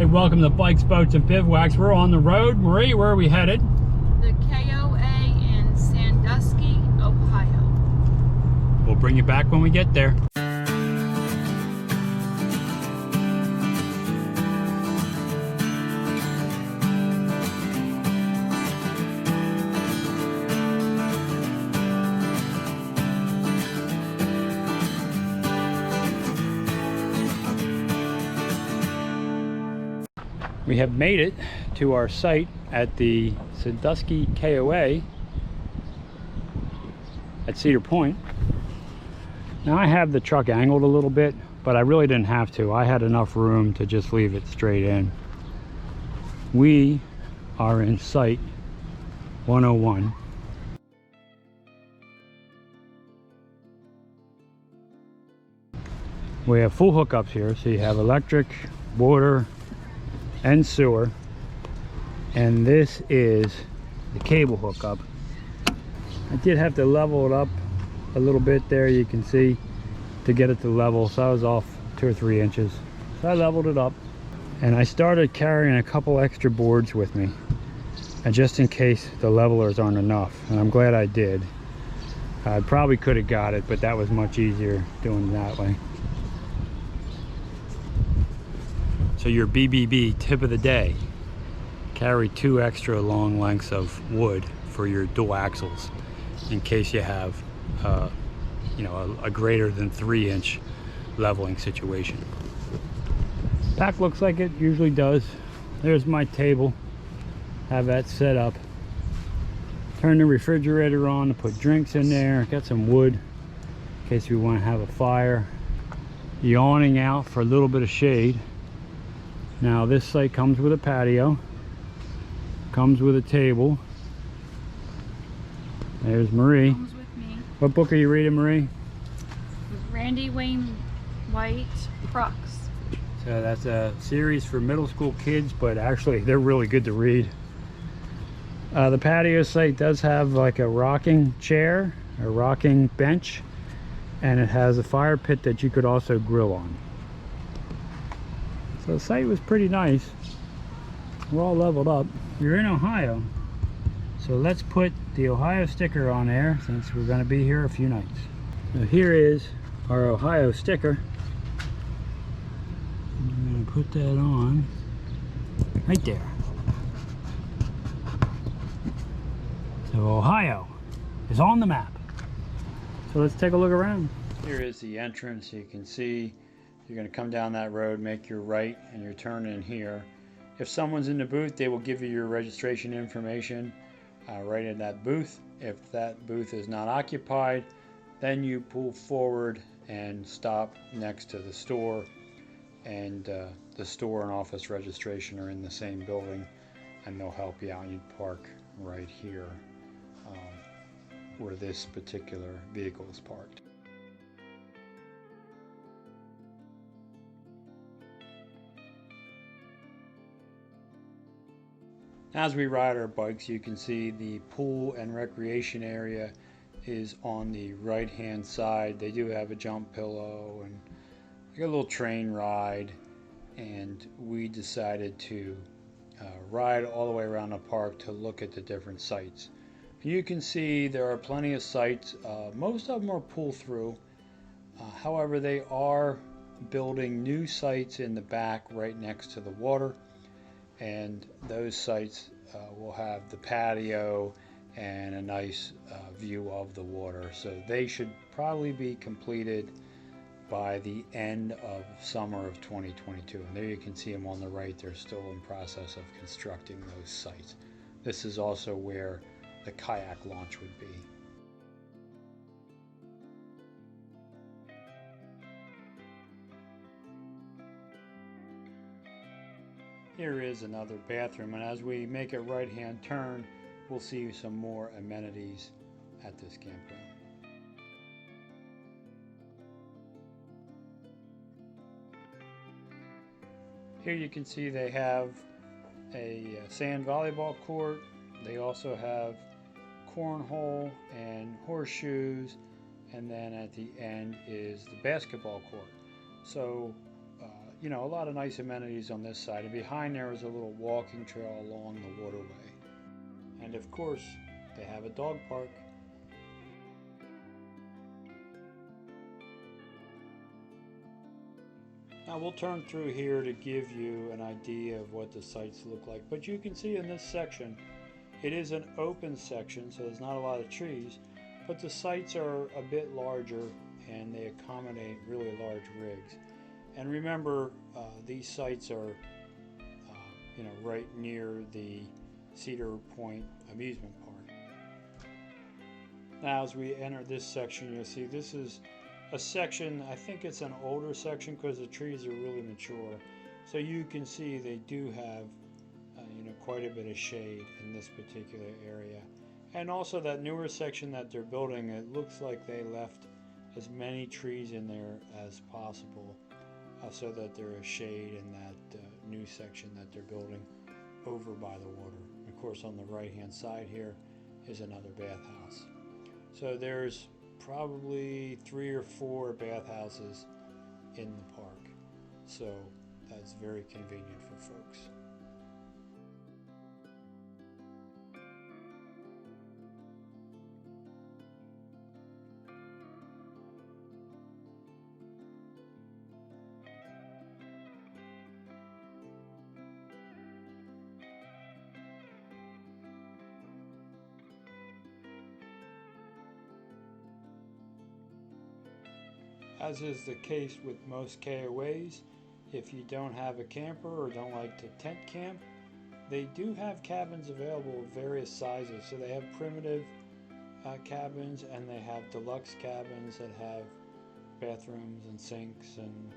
Hey, welcome to Bikes, Boats, and Bivouacs. We're on the road. Marie, where are we headed? The KOA in Sandusky, Ohio. We'll bring you back when we get there. We have made it to our site at the Sandusky KOA at Cedar Point. Now I have the truck angled a little bit, but I really didn't have to. I had enough room to just leave it straight in. We are in site 101. We have full hookups here, so you have electric, water, and sewer, and this is the cable hookup. I did have to level it up a little bit there, you can see, to get it to level, so I was off 2 or 3 inches. So I leveled it up, and I started carrying a couple extra boards with me, and just in case the levelers aren't enough, and I'm glad I did. I probably could have got it, but that was much easier doing it that way. So your BBB tip of the day, carry 2 extra long lengths of wood for your dual axles in case you have you know, a greater than 3-inch leveling situation. Pack looks like it usually does. There's my table, have that set up. Turn the refrigerator on to put drinks in there. Got some wood in case we want to have a fire. The awning out for a little bit of shade. Now this site comes with a patio, comes with a table. There's Marie. Comes with me. What book are you reading, Marie? Randy Wayne White, Crux. So that's a series for middle school kids, but actually they're really good to read. The patio site does have like a rocking chair, a rocking bench, and it has a fire pit that you could also grill on. So the site was pretty nice. We're all leveled up. You're in Ohio, so let's put the Ohio sticker on there since we're going to be here a few nights. So here is our Ohio sticker. I'm going to put that on right there. So Ohio is on the map. So let's take a look around. Here is the entrance. You can see you're going to come down that road, make your right, and you're turning here. If someone's in the booth, they will give you your registration information right in that booth. If that booth is not occupied, then you pull forward and stop next to the store, and the store and office registration are in the same building, and they'll help you out. You'd park right here where this particular vehicle is parked. As we ride our bikes, you can see the pool and recreation area is on the right hand side. They do have a jump pillow and a little train ride, and we decided to ride all the way around the park to look at the different sites. You can see there are plenty of sites. Most of them are pull through. However, they are building new sites in the back right next to the water, and those sites will have the patio and a nice view of the water. So they should probably be completed by the end of summer of 2022. And there you can see them on the right. They're still in process of constructing those sites. This is also where the kayak launch would be. Here is another bathroom, and as we make a right-hand turn, we'll see some more amenities at this campground. Here you can see they have a sand volleyball court. They also have cornhole and horseshoes, and then at the end is the basketball court. So you know, a lot of nice amenities on this side. And behind there is a little walking trail along the waterway. And of course, they have a dog park. Now we'll turn through here to give you an idea of what the sites look like. But you can see in this section, it is an open section, so there's not a lot of trees, but the sites are a bit larger and they accommodate really large rigs. And remember, these sites are you know, right near the Cedar Point Amusement Park. Now as we enter this section, you'll see this is a section, I think it's an older section because the trees are really mature. So you can see they do have you know, quite a bit of shade in this particular area. And also that newer section that they're building, it looks like they left as many trees in there as possible so that there is shade in that new section that they're building over by the water. Of course, on the right hand side here is another bathhouse. So there's probably 3 or 4 bathhouses in the park, so that's very convenient for folks. As is the case with most KOAs, if you don't have a camper or don't like to tent camp, they do have cabins available of various sizes. So they have primitive cabins, and they have deluxe cabins that have bathrooms and sinks and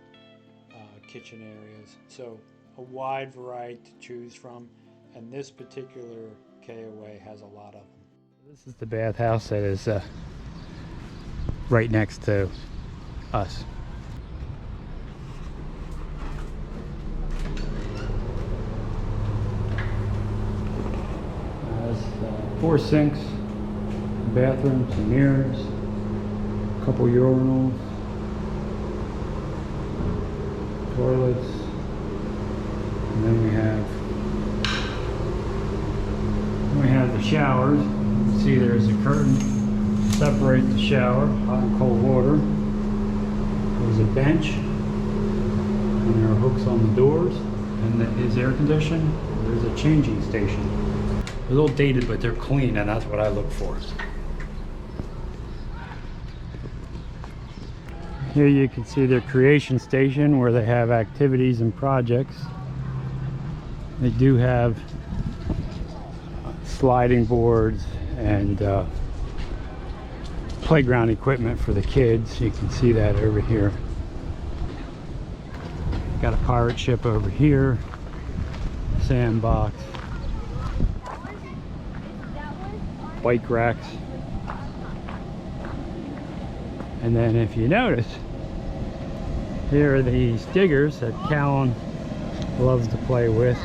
kitchen areas. So a wide variety to choose from, and this particular KOA has a lot of them. This is the bathhouse that is right next to us. Has 4 sinks, bathrooms, some mirrors, a couple urinals, toilets, and then we have the showers. You can see there's a curtain to separate the shower, hot and cold water. There's a bench, and there are hooks on the doors, and that is air conditioned. There's a changing station. They're a little dated, but they're clean, and that's what I look for. Here you can see their creation station where they have activities and projects. They do have sliding boards and playground equipment for the kids. You can see that over here. Got a pirate ship over here, sandbox, bike racks, and then if you notice, here are these diggers that Callan loves to play with.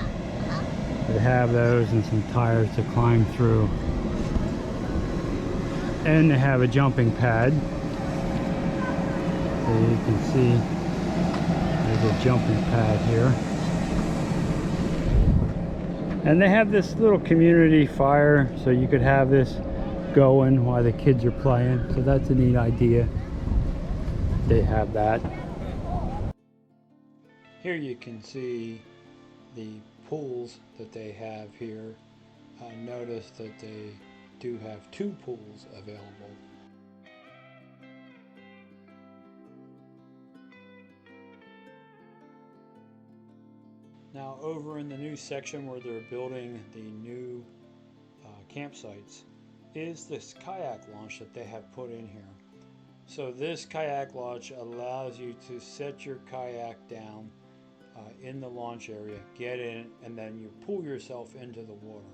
They have those and some tires to climb through. And they have a jumping pad. So you can see there's a jumping pad here. And they have this little community fire, so you could have this going while the kids are playing. So that's a neat idea. They have that. Here you can see the pools that they have here. Notice that they do have 2 pools available. Now over in the new section where they're building the new campsites is this kayak launch that they have put in here. So this kayak launch allows you to set your kayak down in the launch area, get in, and then you pull yourself into the water.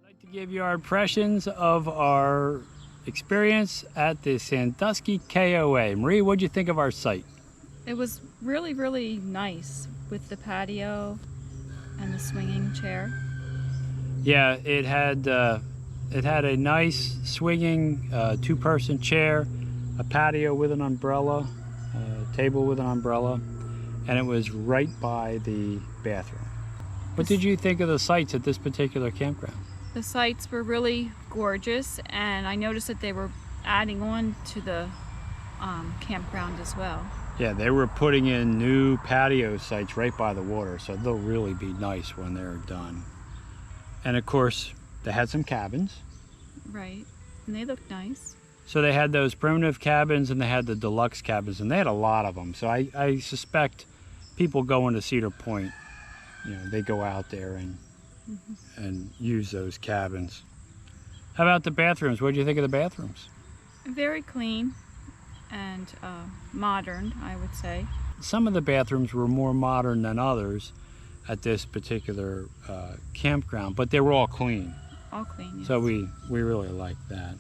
I'd like to give you our impressions of our experience at the Sandusky KOA. Marie, what did you think of our site? It was really, really nice with the patio and the swinging chair. Yeah, it had a nice swinging 2-person chair, a patio with an umbrella, a table with an umbrella, and it was right by the bathroom. What did you think of the sights at this particular campground? The sights were really gorgeous, and I noticed that they were adding on to the campground as well. Yeah, they were putting in new patio sites right by the water, so they'll really be nice when they're done. And of course, they had some cabins. Right, and they looked nice. So they had those primitive cabins and they had the deluxe cabins, and they had a lot of them. So I suspect people going to Cedar Point, you know, they go out there and use those cabins. How about the bathrooms? What did you think of the bathrooms? Very clean and modern, I would say. Some of the bathrooms were more modern than others at this particular campground, but they were all clean. All clean, yes. So we really liked that.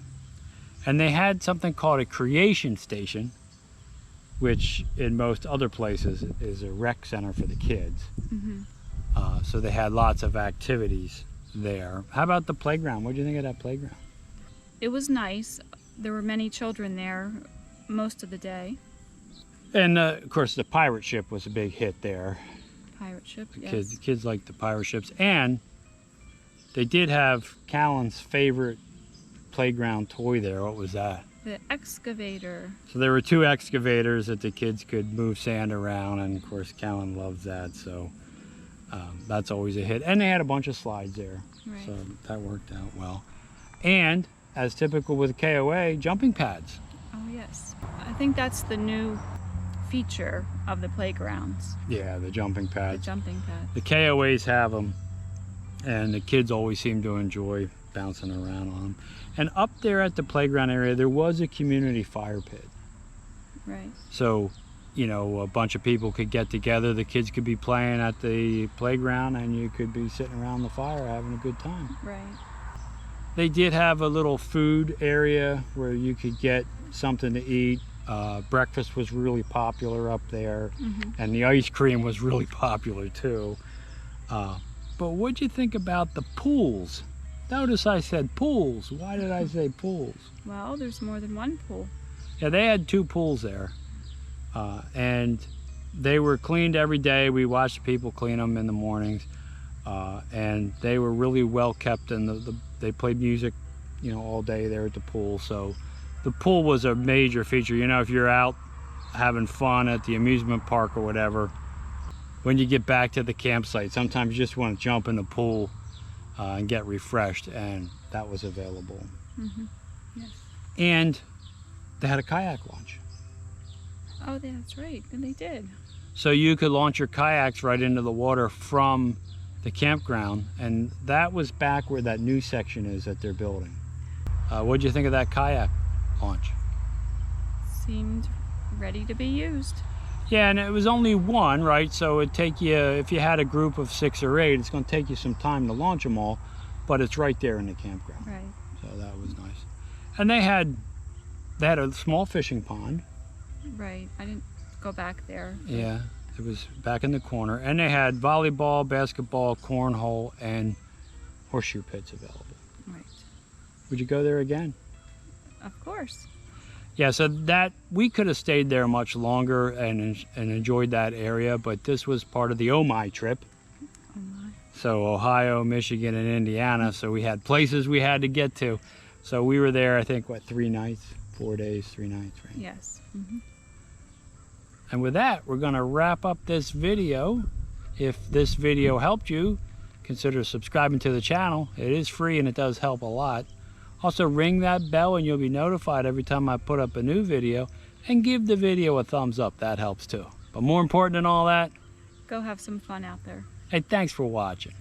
And they had something called a creation station, which in most other places is a rec center for the kids. So they had lots of activities there. How about the playground? What did you think of that playground? It was nice. There were many children there most of the day. And of course the pirate ship was a big hit there. Pirate ship, yes. The kids liked the pirate ships. And they did have Callan's favorite playground toy there. What was that? The excavator. So there were 2 excavators that the kids could move sand around, and of course Callan loves that, so that's always a hit. And they had a bunch of slides there, Right. so that worked out well. And as typical with KOA, jumping pads. Oh yes, I think that's the new feature of the playgrounds. Yeah, the jumping The pads. jumping pad. The KOAs have them, and the kids always seem to enjoy bouncing around on them. And up there at the playground area, there was a community fire pit. Right. So, you know, a bunch of people could get together, the kids could be playing at the playground, and you could be sitting around the fire having a good time. Right. They did have a little food area where you could get something to eat. Breakfast was really popular up there, and the ice cream was really popular too. But what'd you think about the pools? Notice I said pools. Why did I say pools? Well, there's more than one pool. Yeah, they had 2 pools there, and they were cleaned every day. We watched people clean them in the mornings, and they were really well kept, and they played music, you know, all day there at the pool. So the pool was a major feature. You know, if you're out having fun at the amusement park or whatever, when you get back to the campsite, sometimes you just want to jump in the pool and get refreshed, and that was available. Yes. And they had a kayak launch. Oh, that's right. And they did. So you could launch your kayaks right into the water from the campground, and that was back where that new section is that they're building. What did you think of that kayak launch? Seemed ready to be used. Yeah, and it was only one, right? So it'd take you, if you had a group of 6 or 8, it's going to take you some time to launch them all, but it's right there in the campground. Right. So that was nice. And they had a small fishing pond. Right. I didn't go back there. Yeah, it was back in the corner. And they had volleyball, basketball, cornhole, and horseshoe pits available. Right. Would you go there again? Of course. Yeah, so that we could have stayed there much longer and enjoyed that area, but this was part of the Oh My trip. Oh my. So Ohio, Michigan, and Indiana, so we had places we had to get to. So we were there, I think, what, 3 nights? 4 days, 3 nights, right? Yes. And with that, we're going to wrap up this video. If this video helped you, consider subscribing to the channel. It is free and it does help a lot. Also, ring that bell and you'll be notified every time I put up a new video. And give the video a thumbs up. That helps too. But more important than all that, Go have some fun out there. hey, thanks for watching.